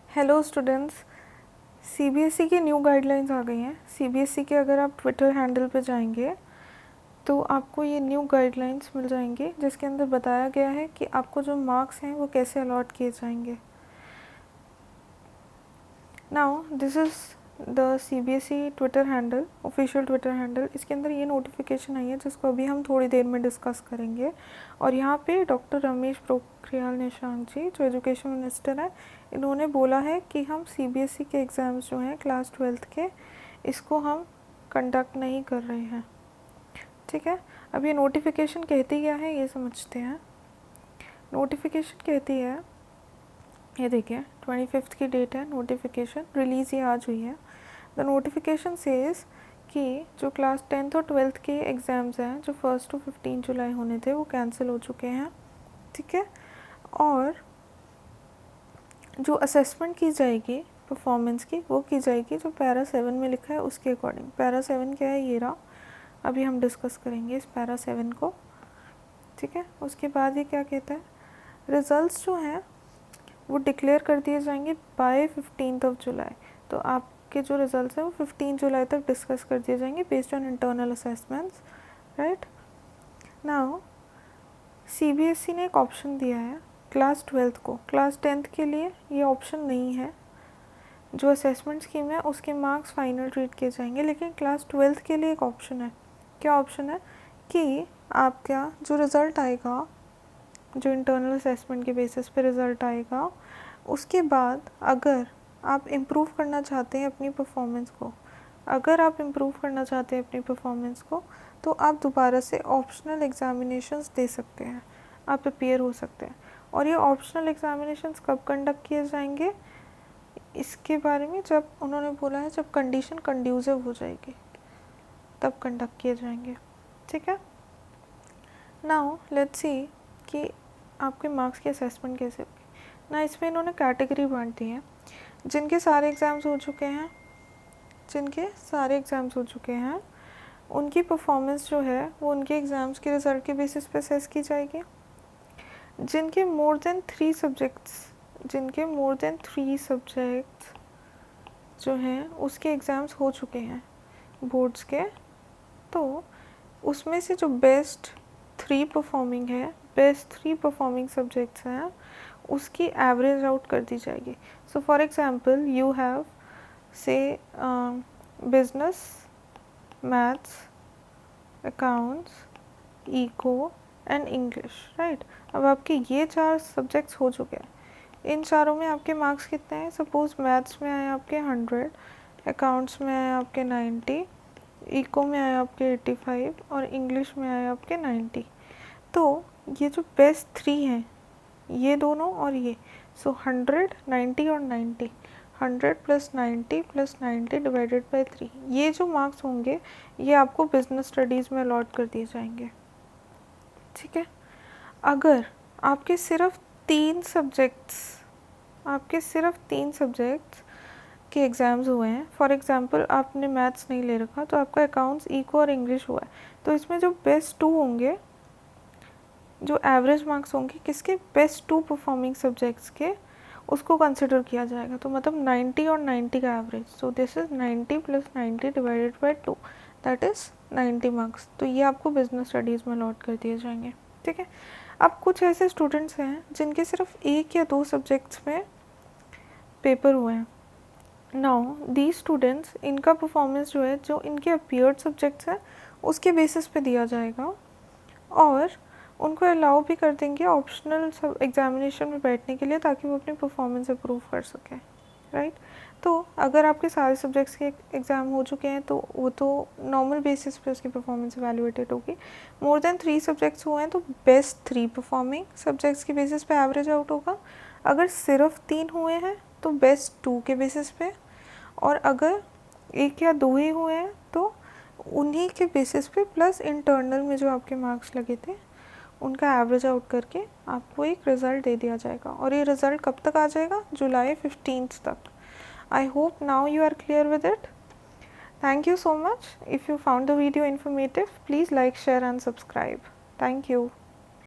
Hello students, CBSE की new guidelines आ गई हैं। सीबीएसई के अगर आप ट्विटर हैंडल पे जाएंगे तो आपको ये न्यू गाइडलाइंस मिल जाएंगे, जिसके अंदर बताया गया है कि आपको जो मार्क्स हैं वो कैसे अलॉट किए जाएंगे। Now this is the CBSE Twitter handle, official Twitter handle. इसके अंदर ये नोटिफिकेशन आई है जिसको अभी हम थोड़ी देर में डिस्कस करेंगे। और यहाँ पे डॉक्टर रमेश पोखरियाल निशंक जी, जो एजुकेशन मिनिस्टर हैं, इन्होंने बोला है कि हम सीबीएसई के एग्ज़ाम्स जो हैं क्लास 12th के, इसको हम कंडक्ट नहीं कर रहे हैं। ठीक है, अब ये नोटिफिकेशन कहती क्या है ये समझते हैं। नोटिफिकेशन कहती है, ये देखिए 25 की डेट है, नोटिफिकेशन रिलीज़ ये आज हुई है। द नोटिफिकेशन सेज कि जो क्लास 10th और 12th के एग्ज़ाम्स हैं जो 1 to 15 जुलाई होने थे वो कैंसिल हो चुके हैं। ठीक है, और जो असेसमेंट की जाएगी परफॉर्मेंस की, वो की जाएगी जो पैरा 7 में लिखा है उसके अकॉर्डिंग। पैरा 7 क्या है, ये रहा, अभी हम डिस्कस करेंगे इस पैरा 7 को। ठीक है, उसके बाद ये क्या कहता है, रिज़ल्ट्स जो हैं वो डिक्लेयर कर दिए जाएंगे बाय 15 जुलाई। तो आपके जो रिज़ल्ट्स हैं वो 15 जुलाई तक डिस्कस कर दिए जाएंगे based on internal assessments, right. Now CBSE ने एक ऑप्शन दिया है क्लास 12th को। क्लास 10th के लिए ये ऑप्शन नहीं है, जो असेसमेंट स्कीम है उसके मार्क्स फाइनल ट्रीट किए जाएंगे, लेकिन क्लास 12th के लिए एक ऑप्शन है। क्या ऑप्शन है कि आपका जो रिज़ल्ट आएगा, जो इंटरनल असेसमेंट के बेसिस पे रिज़ल्ट आएगा, उसके बाद अगर आप इम्प्रूव करना चाहते हैं अपनी परफॉर्मेंस को, अगर आप इम्प्रूव करना चाहते हैं अपनी परफॉर्मेंस को, तो आप दोबारा से ऑप्शनल एग्ज़ामिनेशंस दे सकते हैं, आप अपियर हो सकते हैं। और ये ऑप्शनल एग्ज़ामिनेशंस कब कंडक्ट किए जाएंगे, इसके बारे में जब उन्होंने बोला है जब कंडीशन कंड्यूसिव हो जाएगी तब कंडक्ट किए जाएंगे। ठीक है, नाउ लेट्स सी कि आपके मार्क्स की असेसमेंट कैसे होगी ना। इसमें इन्होंने कैटेगरी बांट दी है, जिनके सारे एग्ज़ाम्स हो चुके हैं, जिनके सारे एग्ज़ाम्स हो चुके हैं उनकी परफॉर्मेंस जो है वो उनके एग्ज़ाम्स के रिज़ल्ट के बेसिस पे असेस की जाएगी। जिनके मोर देन 3 सब्जेक्ट्स, जिनके मोर देन 3 सब्जेक्ट्स जो हैं उसके एग्ज़ाम्स हो चुके हैं बोर्ड्स के, तो उसमें से जो बेस्ट 3 परफॉर्मिंग है, बेस्ट 3 परफॉर्मिंग सब्जेक्ट्स हैं, उसकी एवरेज आउट कर दी जाएगी। So for example you have say business, maths, accounts, eco and English, right. अब आपके ये 4 सब्जेक्ट्स हो चुके हैं, इन चारों में आपके मार्क्स कितने हैं। सपोज मैथ्स में आए आपके 100, अकाउंट्स में आए आपके 90, इको में आए आपके 85 और इंग्लिश में आए आपके 90। तो ये जो बेस्ट 3 हैं, ये दोनों और ये, सो 100, 90 और 90, 100 + 90 + 90 डिवाइडेड बाई 3, ये जो मार्क्स होंगे ये आपको बिजनेस स्टडीज़ में अलॉट कर दिए जाएंगे। ठीक है, अगर आपके सिर्फ 3 सब्जेक्ट्स, आपके सिर्फ 3 सब्जेक्ट्स के एग्ज़ाम्स हुए हैं, फॉर एग्ज़ाम्पल आपने मैथ्स नहीं ले रखा तो आपका अकाउंट्स, इको और इंग्लिश हुआ है, तो इसमें जो बेस्ट 2 होंगे, जो एवरेज मार्क्स होंगे किसके, बेस्ट 2 परफॉर्मिंग सब्जेक्ट्स के, उसको कंसिडर किया जाएगा। तो मतलब 90 और 90 का average, so this is 90 + 90 divided by 2, that is 90 marks. तो ये आपको बिजनेस स्टडीज़ में अलॉट कर दिए जाएंगे। ठीक है, अब कुछ ऐसे स्टूडेंट्स हैं जिनके सिर्फ 1 या 2 सब्जेक्ट्स में पेपर हुए हैं। नाउ दी स्टूडेंट्स, इनका परफॉर्मेंस जो है, जो इनके अपीयर्ड सब्जेक्ट्स हैं उसके बेसिस पे दिया जाएगा, और उनको अलाउ भी कर देंगे ऑप्शनल सब एग्जामिनेशन में बैठने के लिए, ताकि वो अपनी परफॉर्मेंस अप्रूव कर सकें, राइट। तो अगर आपके सारे सब्जेक्ट्स के एग्ज़ाम हो चुके हैं तो वो तो नॉर्मल बेसिस पे उसकी परफॉर्मेंस एवेलुएटेड होगी। मोर देन 3 सब्जेक्ट्स हुए हैं तो बेस्ट 3 परफॉर्मिंग सब्जेक्ट्स के बेसिस पे एवरेज आउट होगा। अगर सिर्फ 3 हुए हैं तो बेस्ट 2 के बेसिस पे, और अगर 1 या 2 ही हुए हैं तो उन्हीं के बेसिस पे प्लस इंटरनल में जो आपके मार्क्स लगे थे उनका एवरेज आउट करके आपको एक रिज़ल्ट दे दिया जाएगा। और ये रिज़ल्ट कब तक आ जाएगा, जुलाई 15 तक। I hope now you are clear with it. Thank you so much. If you found the video informative, please like, share and subscribe. Thank you.